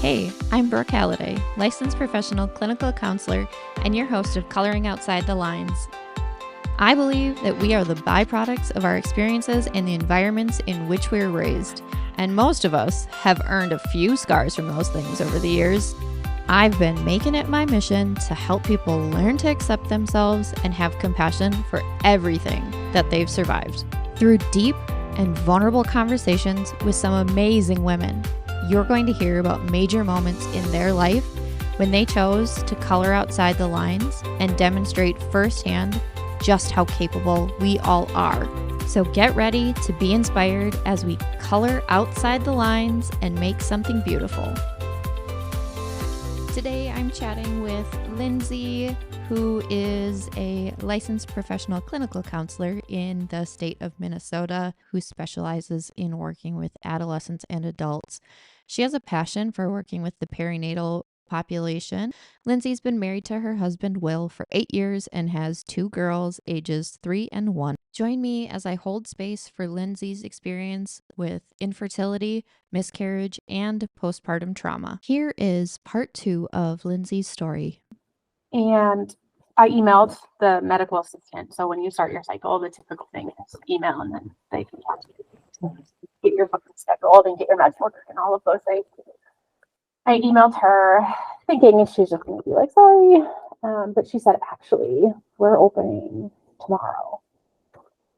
Hey, I'm Brooke Halliday, licensed professional clinical counselor and your host of Coloring Outside the Lines. I believe that we are the byproducts of our experiences and the environments in which we were raised, and most of us have earned a few scars from those things over the years. I've been making it my mission to help people learn to accept themselves and have compassion for everything that they've survived. Through deep and vulnerable conversations with some amazing women, you're going to hear about major moments in their life when they chose to color outside the lines and demonstrate firsthand just how capable we all are. So get ready to be inspired as we color outside the lines and make something beautiful. Today I'm chatting with Lindsay, who is a licensed professional clinical counselor in the state of Minnesota, who specializes in working with adolescents and adults. She has a passion for working with the perinatal population. Lindsay's been married to her husband, Will, for 8 years and has 2 girls, ages 3 and 1. Join me as I hold space for Lindsay's experience with infertility, miscarriage, and postpartum trauma. Here is part 2 of Lindsay's story. And I emailed the medical assistant. So when you start your cycle, the typical thing is email, and then they can talk to you, get your booking scheduled and get your meds ordered and all of those things. I emailed her thinking she's just going to be like, sorry. But she said, actually, we're opening tomorrow.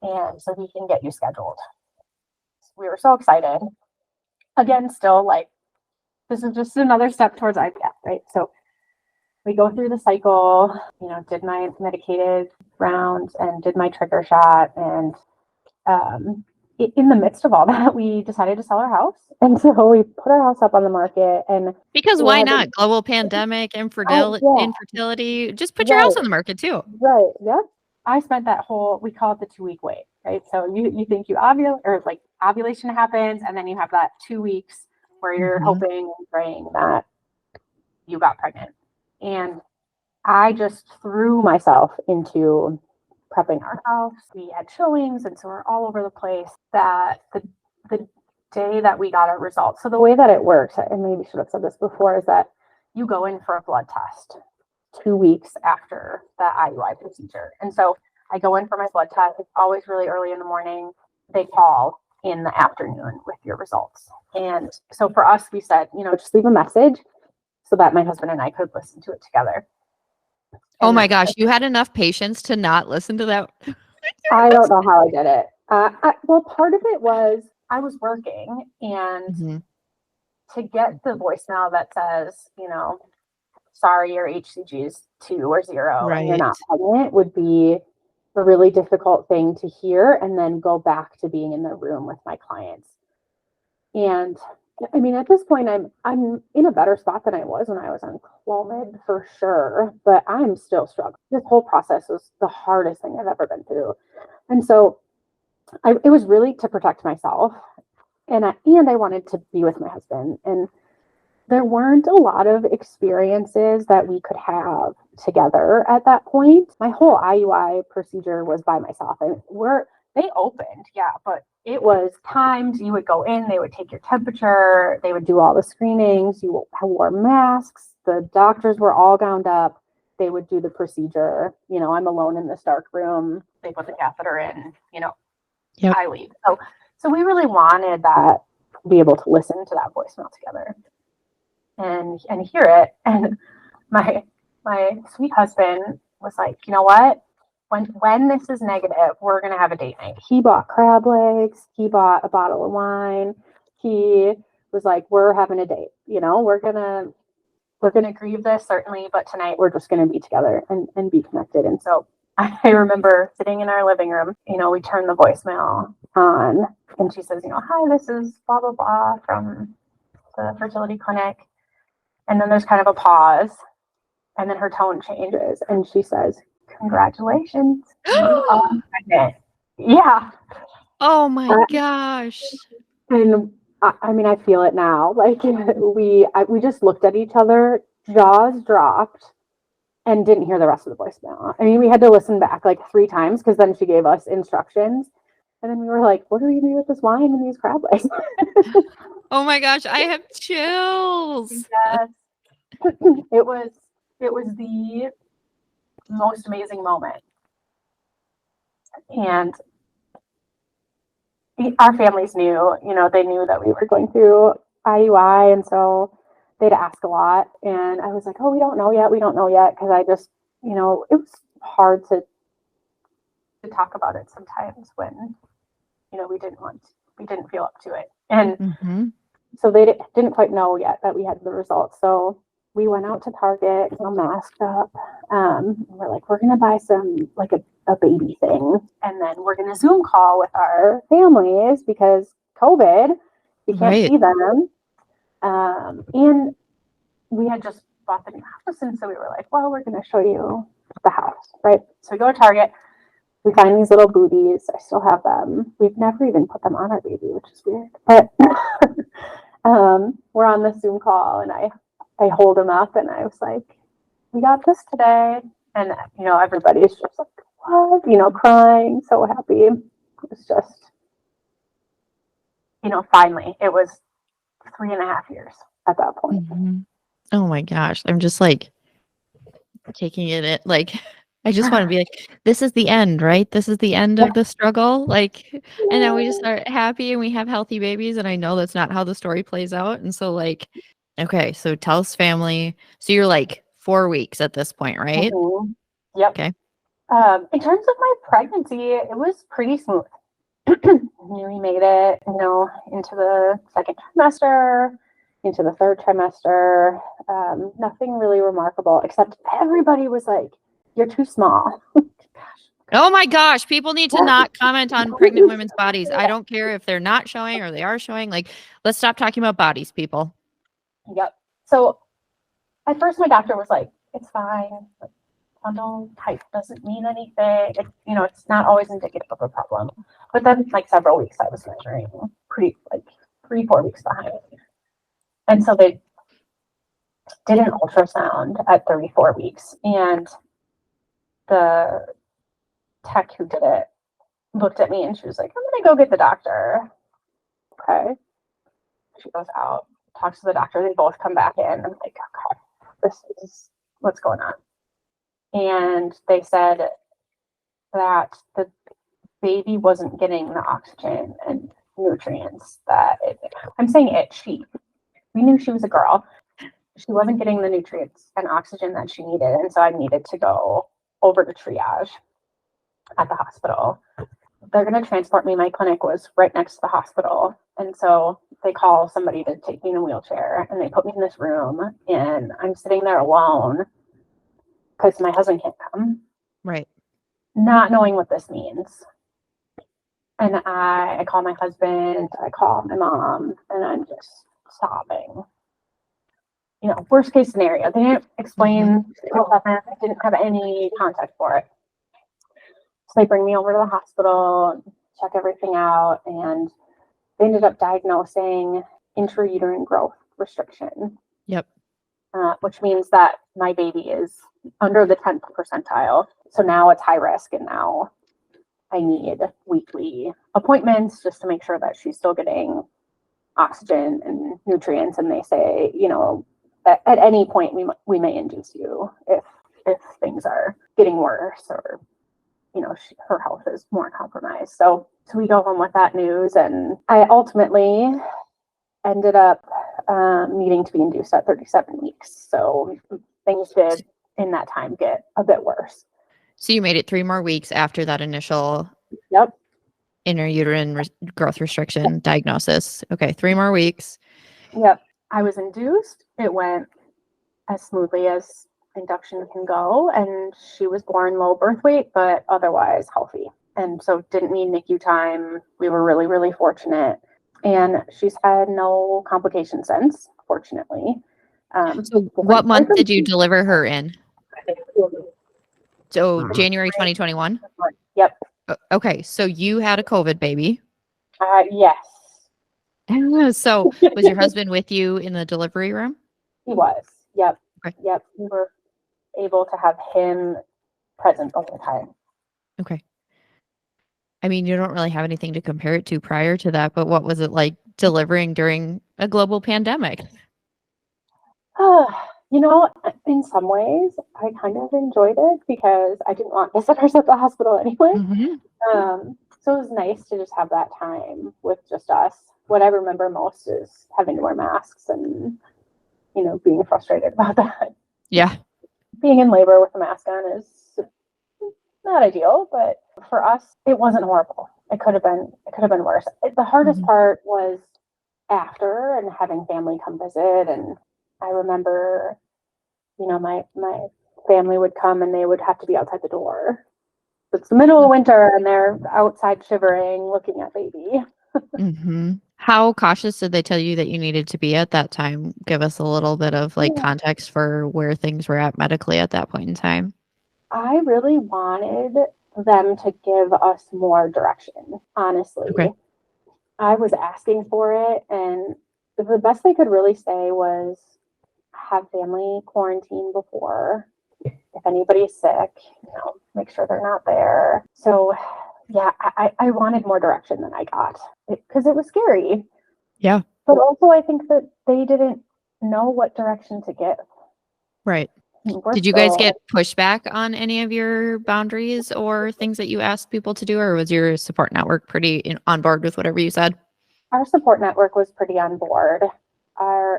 And so we can get you scheduled. We were so excited. Again, still like, this is just another step towards IVF, right? So we go through the cycle, did my medicated round and did my trigger shot. And in the midst of all that, we decided to sell our house. And so we put our house up on the market. And because why not? Global pandemic, infertility, just put your house on the market too. Right. Yep. I spent that we call it the 2-week wait, right? So you think you ovulate, or like ovulation happens, and then you have that 2 weeks where you're hoping and praying that you got pregnant. And I just threw myself into prepping our house. We had showings, and so we're all over the place. That the day that we got our results. So the way that it works, and maybe should have said this before, is that you go in for a blood test 2 weeks after the IUI procedure. And so I go in for my blood test. It's always really early in the morning. They call in the afternoon with your results. And so for us, we said, just leave a message so that my husband and I could listen to it together. Oh my gosh, you had enough patience to not listen to that? I don't know how I did it. Well, part of it was I was working, and to get the voicemail that says, sorry, your HCG is 2 or 0, right, and you're not pregnant would be a really difficult thing to hear, and then go back to being in the room with my clients. And I mean, at this point, I'm in a better spot than I was when I was on Clomid, for sure, but I'm still struggling. This whole process was the hardest thing I've ever been through. And so it was really to protect myself, and I wanted to be with my husband. And there weren't a lot of experiences that we could have together at that point. My whole IUI procedure was by myself, and they opened, but it was timed. You would go in, they would take your temperature, they would do all the screenings, you wore masks, the doctors were all gowned up, they would do the procedure. I'm alone in this dark room, they put the catheter in, I leave. So we really wanted that, to be able to listen to that voicemail together and hear it. And my sweet husband was like, you know what? When this is negative, we're going to have a date night. He bought crab legs. He bought a bottle of wine. He was like, we're having a date. We're going to grieve this, certainly, but tonight we're just going to be together and be connected. And so I remember sitting in our living room, we turned the voicemail on, and she says, hi, this is blah, blah, blah from the fertility clinic. And then there's kind of a pause, and then her tone changes, and she says, congratulations. Yeah. Oh my gosh. And I mean, I feel it now. Like we just looked at each other, jaws dropped, and didn't hear the rest of the voicemail. I mean, we had to listen back like 3 times, because then she gave us instructions. And then we were like, what are we going to do with this wine and these crab legs? Oh my gosh, I have chills. Yes. It was the most amazing moment. And our families knew, they knew that we were going through IUI. And so they'd ask a lot. And I was like, oh, we don't know yet. Because I just, it was hard to talk about it sometimes when, we didn't feel up to it. And so they didn't quite know yet that we had the results. So we went out to Target, masked up. We're like, we're going to buy some, like a baby thing. And then we're going to Zoom call with our families because COVID, we can't see them. And we had just bought the new house. And so we were like, well, we're going to show you the house, right? So we go to Target. We find these little booties. I still have them. We've never even put them on our baby, which is weird. But we're on the Zoom call, and I hold him up, and I was like, we got this today. And, everybody's just like, what? Crying, so happy. It was just, finally, it was 3.5 years at that point. Oh my gosh. I'm just like taking it like I just want to be like, this is the end, right? This is the end of the struggle. Like, and then we just are happy and we have healthy babies. And I know that's not how the story plays out. And so like, okay, so tell us family. So you're like 4 weeks at this point, right? Yep. Okay. In terms of my pregnancy, it was pretty smooth. We made it, into the second trimester, into the third trimester. Nothing really remarkable, except everybody was like, you're too small. Oh my gosh, people need to not comment on pregnant women's bodies. I don't care if they're not showing or they are showing. Like, let's stop talking about bodies, people. Yep. So at first my doctor was like, it's fine. Condom type doesn't mean anything. It's not always indicative of a problem. But then like several weeks I was measuring pretty like 3-4 weeks behind. And so they did an ultrasound at 34 weeks. And the tech who did it looked at me and she was like, I'm going to go get the doctor. Okay. She goes out, talks to the doctor. They both come back in. I'm like, oh God, this is what's going on. And they said that the baby wasn't getting the oxygen and nutrients that I'm saying we knew she was a girl. She wasn't getting the nutrients and oxygen that she needed. And so I needed to go over to triage at the hospital. They're going to transport me. My clinic was right next to the hospital. And so they call somebody to take me in a wheelchair and they put me in this room and I'm sitting there alone because my husband can't come. Right. Not knowing what this means. And I call my husband, I call my mom, and I'm just sobbing. Worst case scenario. They didn't explain what happened. I didn't have any context for it. So they bring me over to the hospital, check everything out, and they ended up diagnosing intrauterine growth restriction. Yep. Which means that my baby is under the 10th percentile. So now it's high risk, and now I need weekly appointments just to make sure that she's still getting oxygen and nutrients. And they say, at any point we may induce you if things are getting worse or her health is more compromised. So we go home with that news, and I ultimately ended up needing to be induced at 37 weeks. So things did in that time get a bit worse. So you made it 3 more weeks after that initial intrauterine growth restriction diagnosis. Okay, 3 more weeks. Yep. I was induced. It went as smoothly as induction can go, and she was born low birth weight, but otherwise healthy. And so didn't need NICU time. We were really, really fortunate. And she's had no complications since, fortunately. So what month did you deliver her in? So January 2021? Yep. Okay, so you had a COVID baby. Yes. So was your husband with you in the delivery room? He was. Yep. Okay. Yep. We were able to have him present the whole time. Okay. I mean, you don't really have anything to compare it to prior to that, but what was it like delivering during a global pandemic? You know, in some ways, I kind of enjoyed it because I didn't want visitors at the hospital anyway. Mm-hmm. So it was nice to just have that time with just us. What I remember most is having to wear masks and, you know, being frustrated about that. Yeah. Being in labor with a mask on is not ideal, but for us, it wasn't horrible. It could have been worse. The hardest Mm-hmm. part was after and having family come visit. And I remember, you know, my family would come and they would have to be outside the door. It's the middle of winter and they're outside shivering, looking at baby. Mm-hmm. How cautious did they tell you that you needed to be at that time? Give us a little bit of like Yeah. context for where things were at medically at that point in time. I really wanted them to give us more direction, honestly. Okay. I was asking for it, and the best they could really say was have family quarantine before. If anybody's sick, you know, make sure they're not there. So, yeah, I wanted more direction than I got because it was scary. Yeah. But also, I think that they didn't know what direction to give. Right. We're Did you guys still, get pushback on any of your boundaries or things that you asked people to do, or was your support network pretty on board with whatever you said? our support network was pretty on board.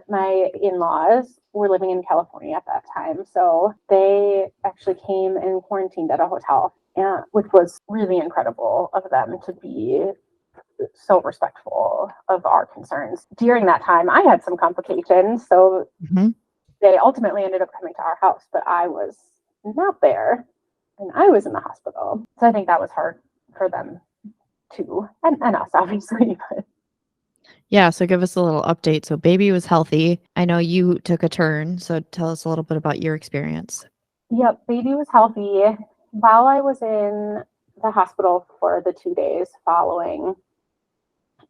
My in-laws were living in California at that time, so they actually came and quarantined at a hotel, which was really incredible of them to be so respectful of our concerns. During that time, I had some complications, so Mm-hmm. they ultimately ended up coming to our house, but I was not there and I was in the hospital. So I think that was hard for them too, and us, obviously. But Yeah, so give us a little update. So baby was healthy. I know you took a turn, so tell us a little bit about your experience. yep, baby was healthy. While I was in the hospital for the 2 days following,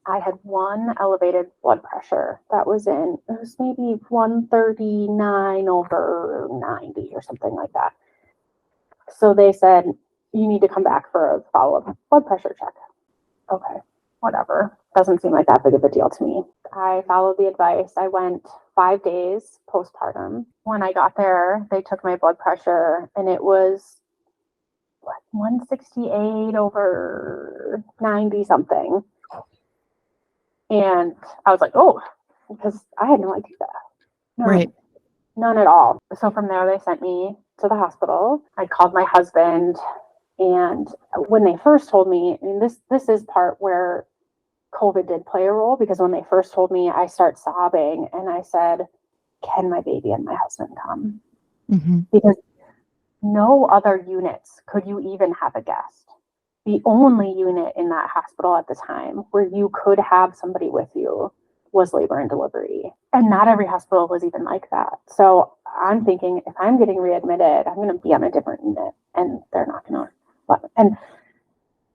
I had one elevated blood pressure that it was maybe 139 over 90 or something like that. So they said, you need to come back for a follow-up blood pressure check. Okay, whatever. Doesn't seem like that big of a deal to me. I followed the advice. I went 5 days postpartum. When I got there, they took my blood pressure and it was what, 168 over 90 something. And I was like, oh, because I had no idea. Right. None at all. So from there, they sent me to the hospital. I called my husband. And when they first told me, and this is part where COVID did play a role, because when they first told me, I start sobbing and I said, can my baby and my husband come? Mm-hmm. Because no other units could you even have a guest. The only unit in that hospital at the time where you could have somebody with you was labor and delivery. And not every hospital was even like that. So I'm thinking, if I'm getting readmitted, I'm going to be on a different unit and they're not going to. And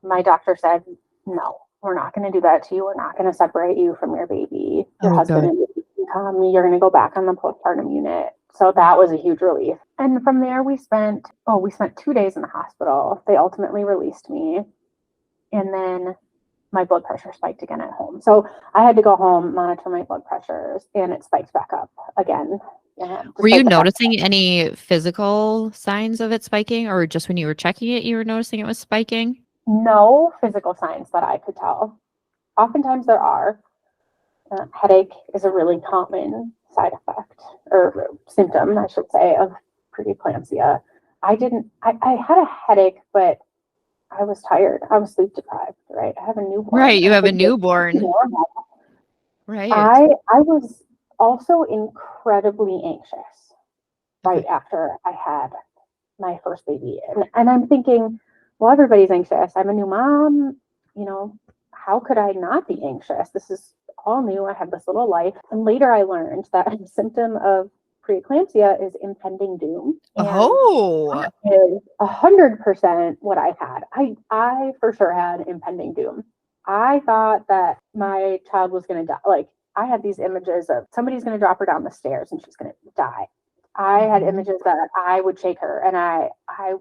my doctor said, no, we're not going to do that to you. We're not going to separate you from your baby. Your Oh, husband good. and baby can come. You're going to go back on the postpartum unit. So that was a huge relief. And from there, we spent 2 days in the hospital. They ultimately released me. And then my blood pressure spiked again at home. So I had to go home, monitor my blood pressures, and it spiked back up again. Were you noticing any physical signs of it spiking, or just when you were checking it, you were noticing it was spiking? No physical signs that I could tell. Oftentimes there are. Headache is a really common side effect or symptom, I should say, of preeclampsia. I had a headache, but I was tired. I was sleep deprived, right? I have a newborn. Right. You I have a think it's newborn. normal. Right. I was also incredibly anxious right Okay. after I had my first baby. And I'm thinking, well, everybody's anxious. I'm a new mom, you know, how could I not be anxious? This is all new. I have this little life. And later I learned that a symptom of preeclampsia is impending doom. And Oh. that is 100% what I had. I for sure had impending doom. I thought that my child was going to die. Like, I had these images of somebody's going to drop her down the stairs and she's going to die. I had Mhm. images that I would shake her and I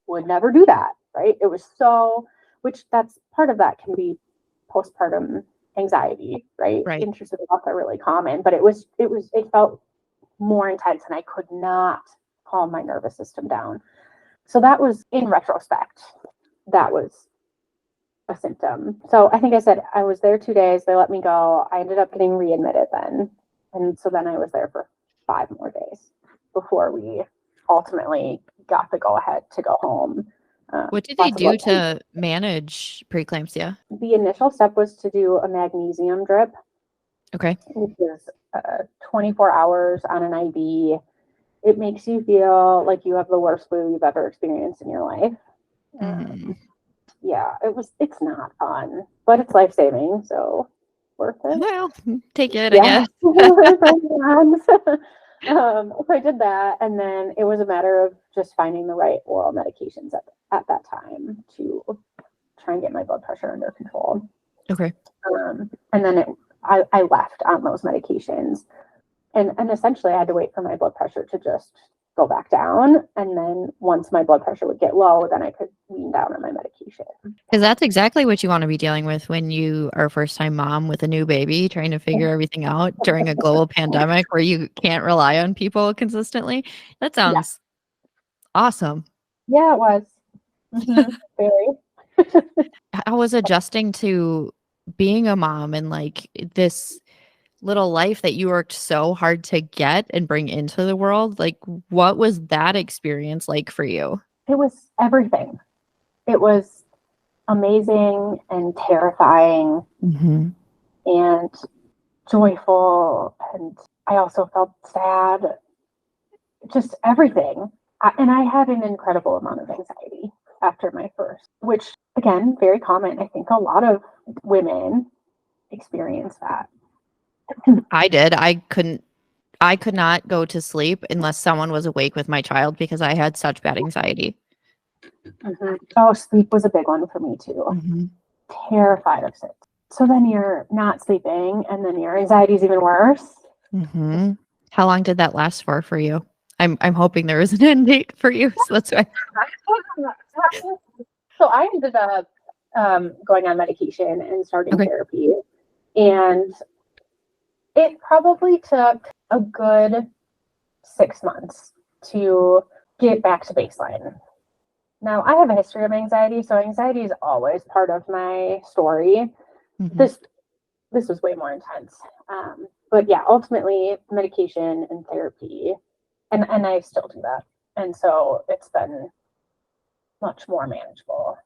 would never do that, right? It was so which that's part of that can be postpartum anxiety, right? Right. Intrusive thoughts are really common, but it felt more intense and I could not calm my nervous system down. So that was, in retrospect, that was a symptom. So I think I said I was there 2 days. They let me go. I ended up getting readmitted then. And so then I was there for 5 more days before we ultimately got the go ahead to go home. What did they do to manage preeclampsia? The initial step was to do a magnesium drip. Okay. Which is 24 hours on an IV. It makes you feel like you have the worst flu you've ever experienced in your life. Yeah, it's not fun, but it's life-saving, so worth it. Well, take it, I guess. So I did that, and then it was a matter of just finding the right oral medications at that time to try and get my blood pressure under control. Okay. And then I left on those medications, and essentially I had to wait for my blood pressure to just go back down. And then once my blood pressure would get low, then I could wean down on my medication. Because that's exactly what you want to be dealing with when you are a first-time mom with a new baby, trying to figure everything out during a global pandemic where you can't rely on people consistently. That sounds awesome. Yeah, it was. Very. I was adjusting to being a mom and like this little life that you worked so hard to get and bring into the world. Like, what was that experience like for you? It was everything. It was amazing and terrifying and joyful. And I also felt sad. Just everything. And I had an incredible amount of anxiety after my first, which again, very common. I think a lot of women experience that. I did. I could not go to sleep unless someone was awake with my child because I had such bad anxiety. Oh, sleep was a big one for me too. Terrified of it. So then you're not sleeping and then your anxiety is even worse. How long did that last for you? I'm hoping there was an end date for you. So that's why. So I ended up going on medication and starting therapy. And it probably took a good 6 months to get back to baseline. Now, I have a history of anxiety, so anxiety is always part of my story. This was way more intense. But yeah, ultimately, medication and therapy, and I still do that. And so it's been much more manageable.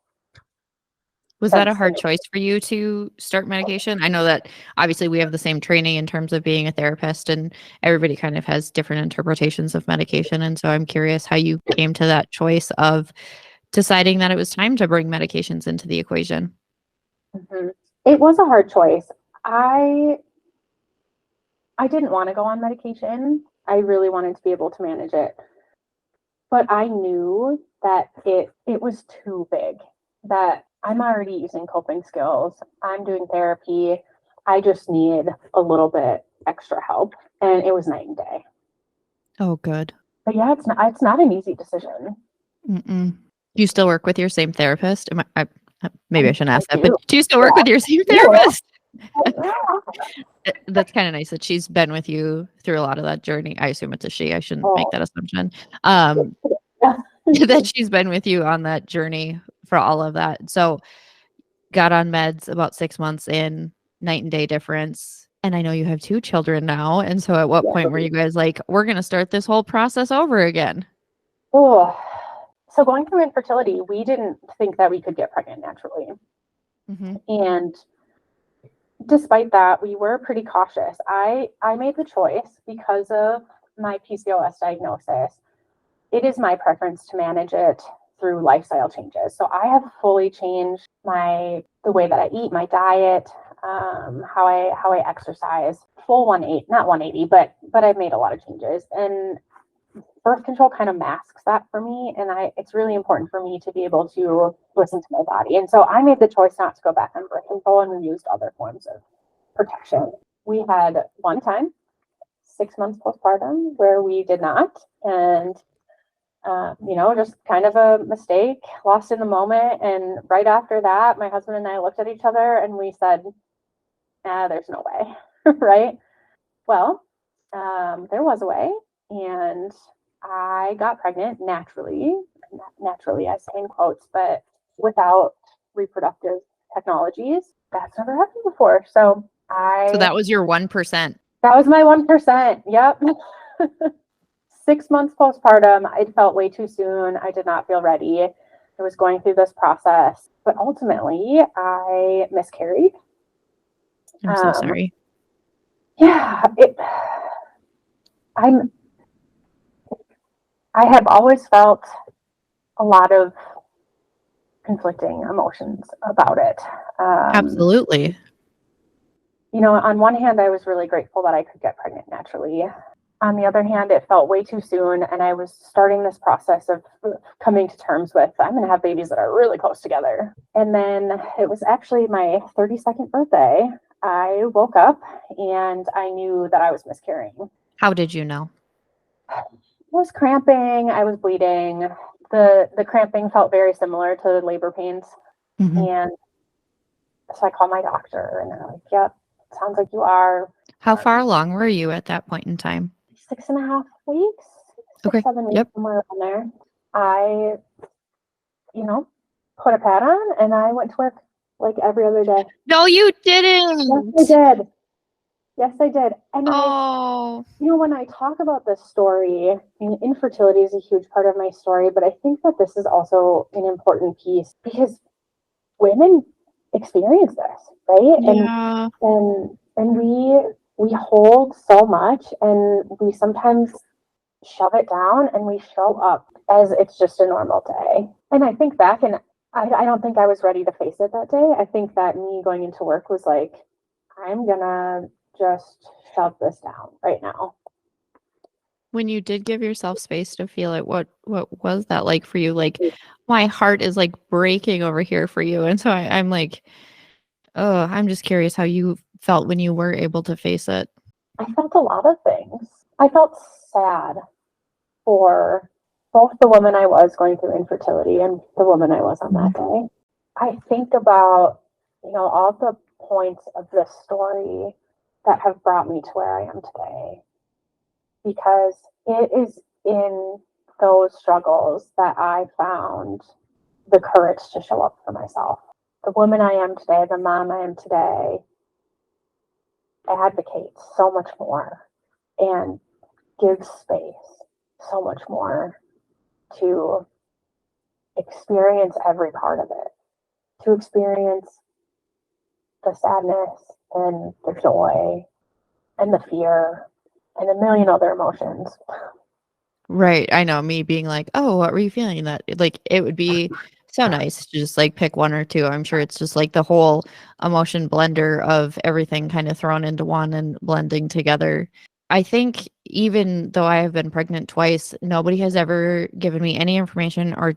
Was that a hard choice for you to start medication? I know that obviously we have the same training in terms of being a therapist and everybody kind of has different interpretations of medication. And so I'm curious how you came to that choice of deciding that it was time to bring medications into the equation. It was a hard choice. I didn't want to go on medication. I really wanted to be able to manage it. But I knew that it was too big, that I'm already using coping skills. I'm doing therapy. I just need a little bit extra help. And it was night and day. Oh, good. But yeah, it's not an easy decision. Do you still work with your same therapist? Maybe I shouldn't ask that, but do you still work with your same therapist? That's kind of nice that she's been with you through a lot of that journey. I assume it's a she. I shouldn't make that assumption. That she's been with you on that journey for all of that. So got on meds about 6 months in, night and day difference. And I know you have 2 children now. And so at what point were you guys like, we're going to start this whole process over again? Oh, so going through infertility, we didn't think that we could get pregnant naturally. And despite that, we were pretty cautious. I made the choice because of my PCOS diagnosis. It is my preference to manage it through lifestyle changes. So I have fully changed the way that I eat, my diet, how I exercise, full 180, not 180, but I've made a lot of changes. And birth control kind of masks that for me. And it's really important for me to be able to listen to my body. And so I made the choice not to go back on birth control, and we used other forms of protection. We had one time, 6 months postpartum, where we did not. And Just kind of a mistake, lost in the moment. And right after that, my husband and I looked at each other and we said, there's no way, right? Well, there was a way, and I got pregnant naturally. Naturally, I say in quotes, but without reproductive technologies. That's never happened before. So that was your 1%. That was my 1%. Yep. 6 months postpartum, it felt way too soon. I did not feel ready. I was going through this process, but ultimately I miscarried. I'm so sorry. Yeah, I have always felt a lot of conflicting emotions about it. Absolutely. On one hand, I was really grateful that I could get pregnant naturally. On the other hand, it felt way too soon, and I was starting this process of coming to terms with, I'm going to have babies that are really close together. And then it was actually my 32nd birthday. I woke up and I knew that I was miscarrying. How did you know? I was cramping. I was bleeding. The cramping felt very similar to labor pains. Mm-hmm. And so I called my doctor, and they're like, yep, sounds like you are. How far along were you at that point in time? 6.5 weeks. Okay. 7 weeks, somewhere around there. I, put a pad on and I went to work like every other day. No, you didn't. Yes, I did. And when I talk about this story, infertility is a huge part of my story, but I think that this is also an important piece because women experience this, right? Yeah. And we hold so much, and we sometimes shove it down, and we show up as it's just a normal day. And I think back, and I don't think I was ready to face it that day. I think that me going into work was like, I'm gonna just shove this down right now. When you did give yourself space to feel it, what was that like for you? Like, my heart is like breaking over here for you. And so I'm like, oh, I'm just curious how you felt when you were able to face it. I felt a lot of things. I felt sad for both the woman I was going through infertility and the woman I was on that day. I think about, all the points of this story that have brought me to where I am today. Because it is in those struggles that I found the courage to show up for myself. The woman I am today, the mom I am today, advocates so much more and gives space so much more to experience every part of it, to experience the sadness and the joy and the fear and a million other emotions. Right. I know, me being like, oh, what were you feeling? That like it would be so nice to just like pick one or two. I'm sure it's just like the whole emotion blender of everything kind of thrown into one and blending together. I think even though I have been pregnant twice, nobody has ever given me any information or,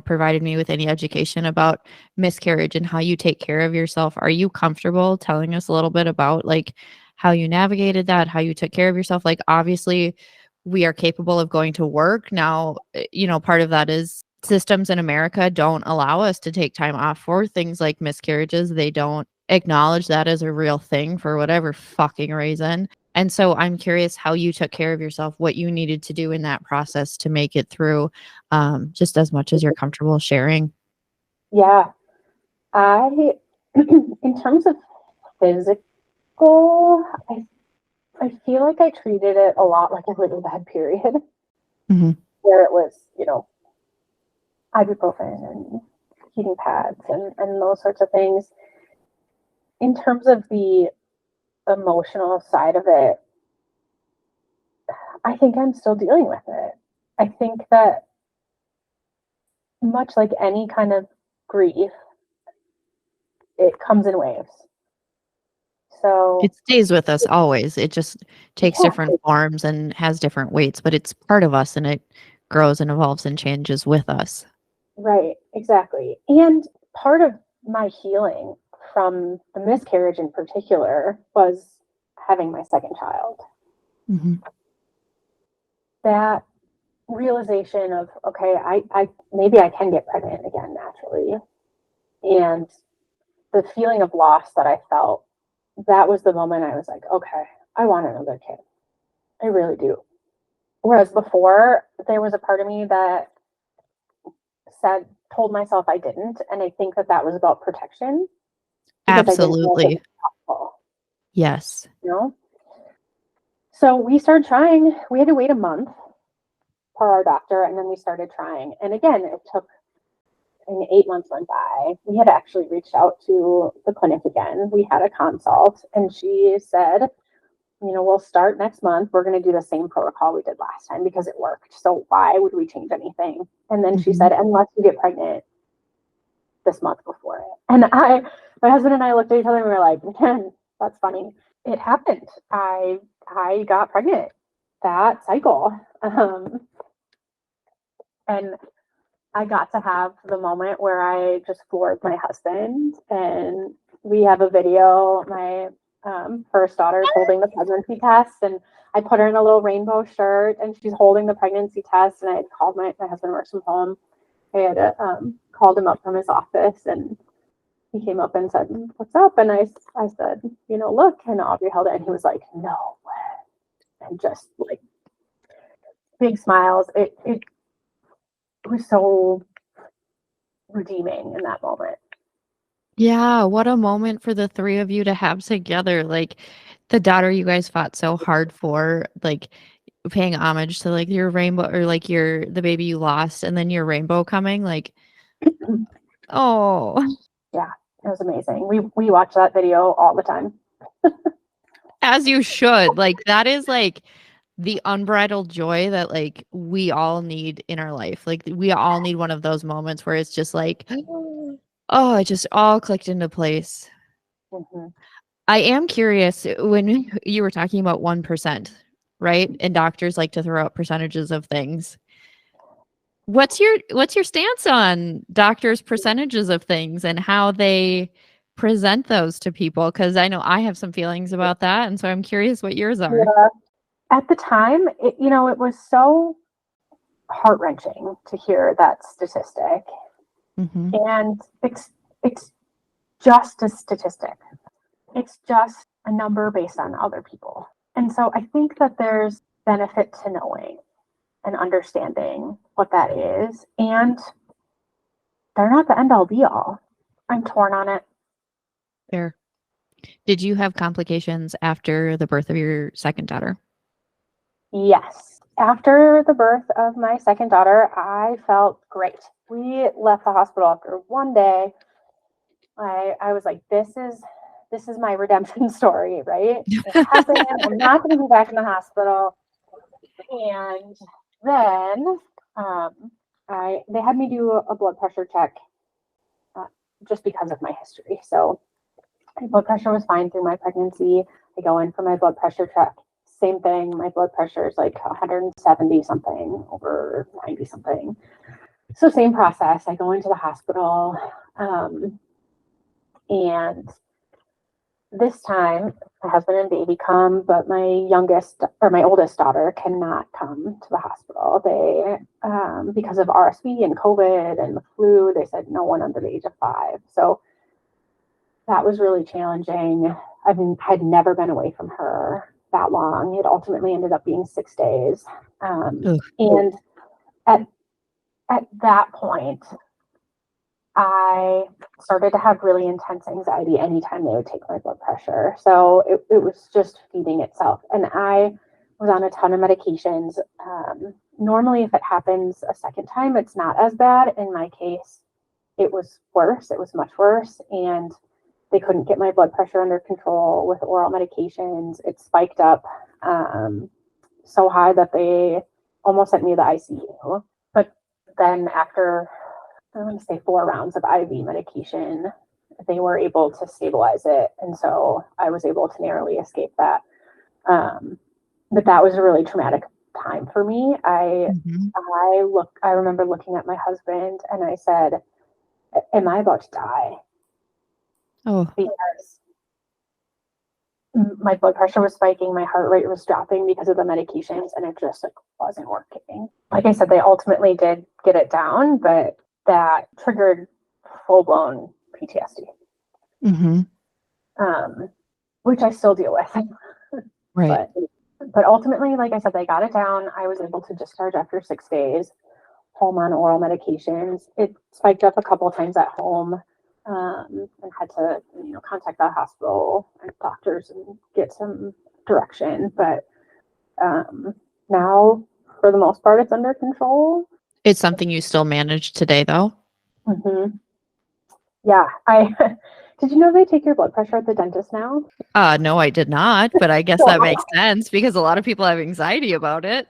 provided me with any education about miscarriage and how you take care of yourself. Are you comfortable telling us a little bit about like how you navigated that, how you took care of yourself? Like, obviously, we are capable of going to work now. Part of that is systems in America don't allow us to take time off for things like miscarriages. They don't acknowledge that as a real thing for whatever fucking reason. And so I'm curious how you took care of yourself, what you needed to do in that process to make it through, just as much as you're comfortable sharing. Yeah. In terms of physical, I feel like I treated it a lot like a really bad period, where it was, ibuprofen and heating pads and those sorts of things. In terms of the emotional side of it, I think I'm still dealing with it. I think that much like any kind of grief, it comes in waves. So it stays with us always. It just takes different forms and has different weights, but it's part of us and it grows and evolves and changes with us. Right, exactly. And part of my healing from the miscarriage in particular was having my second child. Mm-hmm. That realization of, okay, I maybe I can get pregnant again naturally. And the feeling of loss that I felt, that was the moment I was like, okay, I want another kid. I really do. Whereas before, there was a part of me that told myself I didn't. And I think that was about protection because I didn't know if it Absolutely. was possible, Yes. you know? So we started trying. We had to wait a month for our doctor, and then we started trying. And again, it took, and 8 months went by. We had actually reached out to the clinic again. We had a consult, and she said, we'll start next month. We're going to do the same protocol we did last time because it worked. So why would we change anything? And then she said, unless you get pregnant this month before it. And my husband and I looked at each other and we were like, man, that's funny. It happened. I got pregnant that cycle. And I got to have the moment where I just floored my husband, and we have a video. My first daughter is holding the pregnancy test, and I put her in a little rainbow shirt, and she's holding the pregnancy test. And I had called my husband works from home. I had called him up from his office, and he came up and said, "What's up?" And I said, look. And Audrey held it, and he was like, "No way!" And just like big smiles. It was so redeeming in that moment. Yeah, what a moment for the three of you to have together. Like the daughter you guys fought so hard for, like paying homage to like your rainbow or like the baby you lost and then your rainbow coming. Like, oh, Yeah, it was amazing. We watch that video all the time. as you should. Like that is like the unbridled joy that like we all need in our life. Like we all need one of those moments where it's just like, oh, it just all clicked into place. Mm-hmm. I am curious when you were talking about 1%, right? And doctors like to throw out percentages of things. What's your stance on doctors' percentages of things and how they present those to people? Because I know I have some feelings about that, and so I'm curious what yours are. Yeah. At the time, it was so heart-wrenching to hear that statistic. Mm-hmm. And it's just a statistic. It's just a number based on other people. And so I think that there's benefit to knowing and understanding what that is. And they're not the end all be all. I'm torn on it. Fair. Did you have complications after the birth of your second daughter? Yes. After the birth of my second daughter, I felt great. We left the hospital after one day. I was like, this is my redemption story, right? It happened. I'm not going to be back in the hospital. And then they had me do a blood pressure check just because of my history. So my blood pressure was fine through my pregnancy. I go in for my blood pressure check. Same thing. My blood pressure is like 170 something over 90 something. So same process. I go into the hospital, and this time my husband and baby come, but my oldest daughter cannot come to the hospital. They, because of RSV and COVID and the flu, they said no one under the age of 5. So that was really challenging. I'd never been away from her that long. It ultimately ended up being 6 days. And at that point, I started to have really intense anxiety anytime they would take my blood pressure. So it was just feeding itself. And I was on a ton of medications. Normally, if it happens a second time, it's not as bad. In my case, it was worse. It was much worse. And they couldn't get my blood pressure under control with oral medications. It spiked up so high that they almost sent me to the ICU. But then after, I want to say 4 rounds of IV medication, they were able to stabilize it. And so I was able to narrowly escape that. But that was a really traumatic time for me. I remember looking at my husband and I said, am I about to die? Oh, Because my blood pressure was spiking, my heart rate was dropping because of the medications, and it just like wasn't working. Like I said, they ultimately did get it down, but that triggered full-blown PTSD. Which I still deal with. Right. But ultimately, like I said, they got it down. I was able to discharge after 6 days, home on oral medications. It spiked up a couple of times at home, and had to, contact the hospital and doctors and get some direction. But now, for the most part, it's under control. It's something you still manage today, though? Yeah. Did you know they take your blood pressure at the dentist now? No, I did not, but I guess that makes sense because a lot of people have anxiety about it.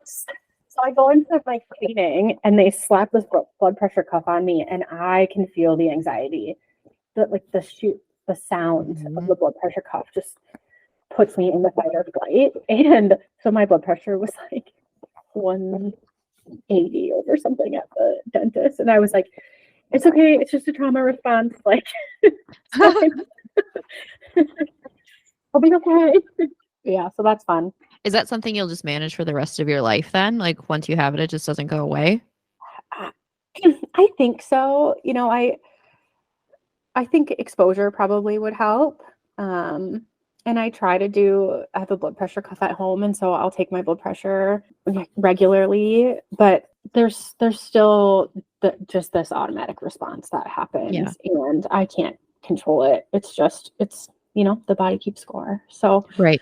So I go into my cleaning and they slap this blood pressure cuff on me, and I can feel the anxiety. The sound of the blood pressure cuff just puts me in the fight or flight. And so my blood pressure was like 180 over something at the dentist. And I was like, it's okay. It's just a trauma response. Like, I'll be okay. Yeah, so that's fun. Is that something you'll just manage for the rest of your life then? Like once you have it, it just doesn't go away? I think so. I think exposure probably would help. And I try to I have a blood pressure cuff at home, and so I'll take my blood pressure regularly, but there's still just this automatic response that happens, and I can't control it. It's the body keeps score. So, right.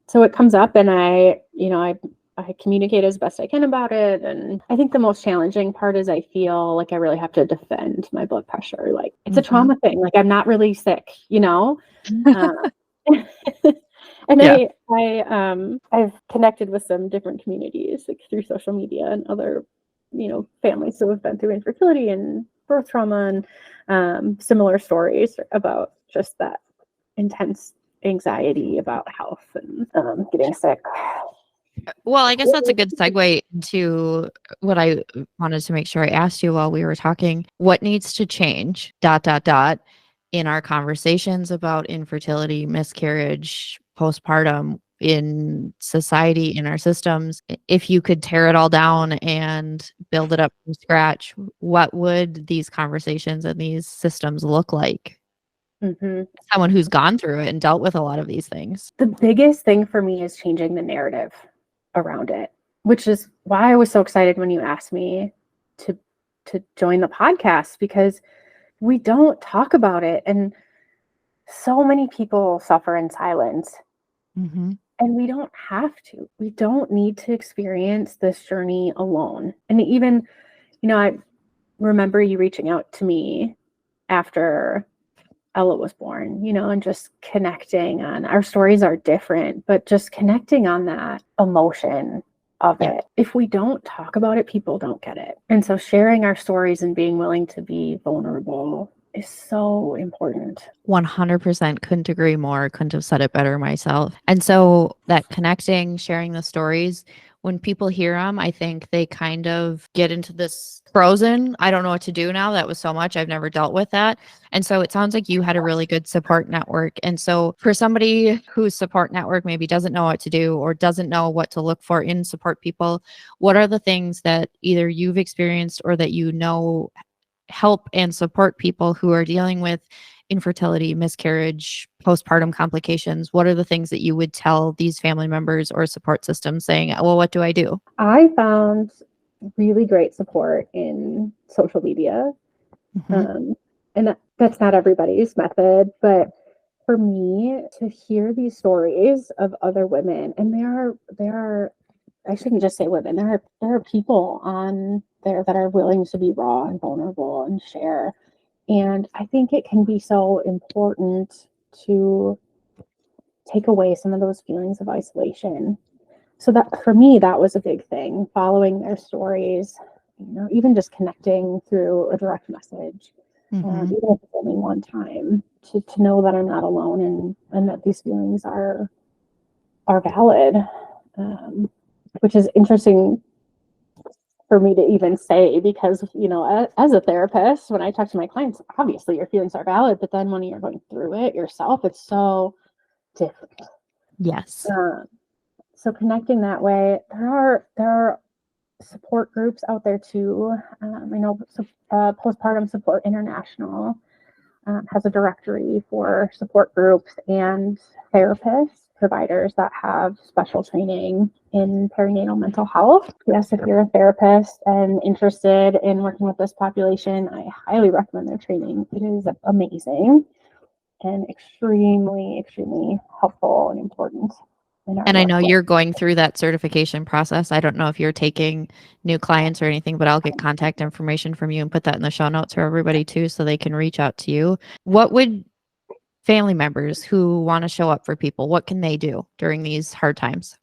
So it comes up, and I communicate as best I can about it. And I think the most challenging part is I feel like I really have to defend my blood pressure. Like it's a trauma thing. Like I'm not really sick, And I've connected with some different communities like through social media and other, families who have been through infertility and birth trauma and similar stories about just that intense anxiety about health and getting sick. Well, I guess that's a good segue into what I wanted to make sure I asked you while we were talking. What needs to change, ... in our conversations about infertility, miscarriage, postpartum, in society, in our systems? If you could tear it all down and build it up from scratch, what would these conversations and these systems look like? Someone who's gone through it and dealt with a lot of these things. The biggest thing for me is changing the narrative around it, which is why I was so excited when you asked me to join the podcast, because we don't talk about it, and so many people suffer in silence. And we don't have to. We don't need to experience this journey alone. And even, I remember you reaching out to me after Ella was born, and just connecting on our stories are different, but just connecting on that emotion of it. If we don't talk about it, people don't get it. And so sharing our stories and being willing to be vulnerable is so important. 100% couldn't agree more. Couldn't have said it better myself. And so that connecting, sharing the stories, when people hear them, I think they kind of get into this frozen, I don't know what to do now. That was so much. I've never dealt with that. And so it sounds like you had a really good support network. And so for somebody whose support network maybe doesn't know what to do or doesn't know what to look for in support people, what are the things that either you've experienced or that help and support people who are dealing with infertility, miscarriage, postpartum complications? What are the things that you would tell these family members or support systems saying, well, what do I do? I found really great support in social media. And that's not everybody's method, but for me to hear these stories of other women, and there are I shouldn't just say women, there are people on there that are willing to be raw and vulnerable and share. And I think it can be so important to take away some of those feelings of isolation. So that for me, that was a big thing, following their stories, even just connecting through a direct message, even if it's only one time, to know that I'm not alone and that these feelings are valid, which is interesting for me to even say, because, as a therapist, when I talk to my clients, obviously your feelings are valid, but then when you're going through it yourself, it's so different. Yes. So connecting that way, there are support groups out there too. I know Postpartum Support International has a directory for support groups and therapists, providers that have special training in perinatal mental health. Yes, if you're a therapist and interested in working with this population, I highly recommend their training. It is amazing and extremely, extremely helpful and important. And I know you're going through that certification process. I don't know if you're taking new clients or anything, but I'll get contact information from you and put that in the show notes for everybody too, so they can reach out to you. What would family members who want to show up for people, what can they do during these hard times?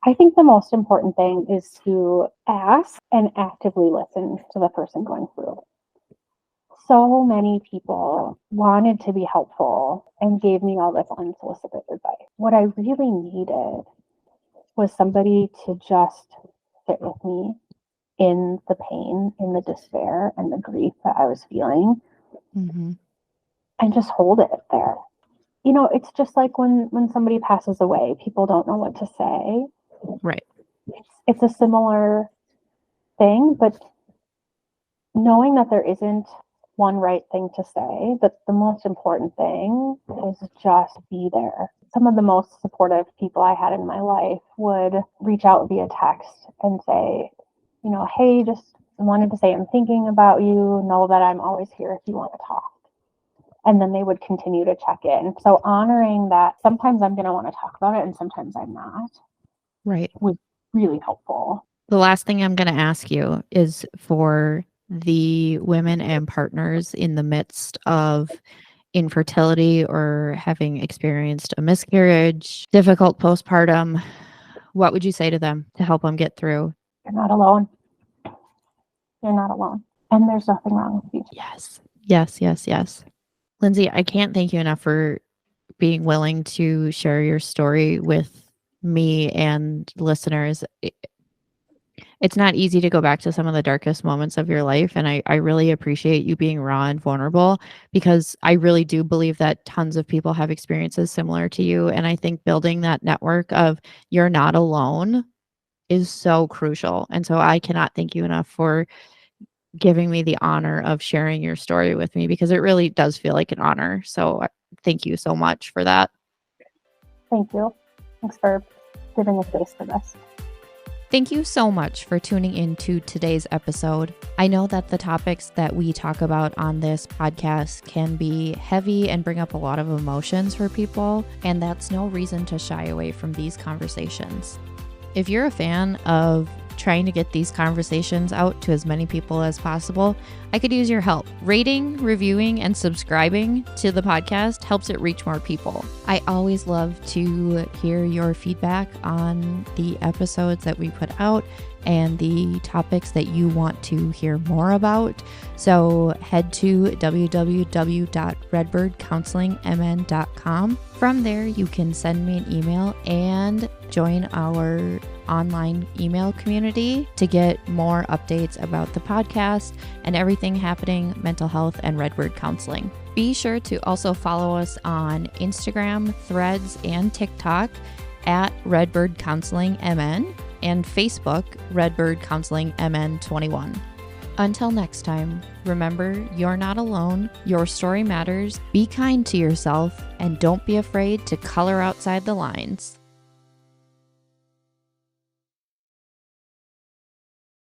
I think the most important thing is to ask and actively listen to the person going through it. So many people wanted to be helpful and gave me all this unsolicited advice. What I really needed was somebody to just sit with me in the pain, in the despair, and the grief that I was feeling, and just hold it there. You know, it's just like when somebody passes away, people don't know what to say. Right. It's a similar thing, but knowing that there isn't one right thing to say, that the most important thing is just be there. Some of the most supportive people I had in my life would reach out via text and say, you know, hey, just wanted to say I'm thinking about you. Know that I'm always here if you want to talk. And then they would continue to check in. So honoring that sometimes I'm going to want to talk about it and sometimes I'm not. Right. Was really helpful. The last thing I'm going to ask you is for the women and partners in the midst of infertility or having experienced a miscarriage, difficult postpartum, what would you say to them to help them get through? You're not alone. You're not alone. And there's nothing wrong with you. Yes. Yes, yes, yes. Lindsay, I can't thank you enough for being willing to share your story with me and listeners. It's not easy to go back to some of the darkest moments of your life. And I really appreciate you being raw and vulnerable, because I really do believe that tons of people have experiences similar to you. And I think building that network of you're not alone is so crucial. And so I cannot thank you enough for giving me the honor of sharing your story with me, because it really does feel like an honor. So thank you so much for that. Thank you. Thanks for giving a face for this. Thank you so much for tuning into today's episode. I know that the topics that we talk about on this podcast can be heavy and bring up a lot of emotions for people, and that's no reason to shy away from these conversations. If you're a fan of trying to get these conversations out to as many people as possible, I could use your help. Rating, reviewing, and subscribing to the podcast helps it reach more people. I always love to hear your feedback on the episodes that we put out and the topics that you want to hear more about. So head to www.redbirdcounselingnmn.com. From there, you can send me an email and join our online email community to get more updates about the podcast and everything happening mental health and Redbird Counseling. Be sure to also follow us on Instagram, Threads, and TikTok at Redbird Counseling MN, and Facebook, Redbird Counseling MN21. Until next time, remember, you're not alone, your story matters, be kind to yourself, and don't be afraid to color outside the lines.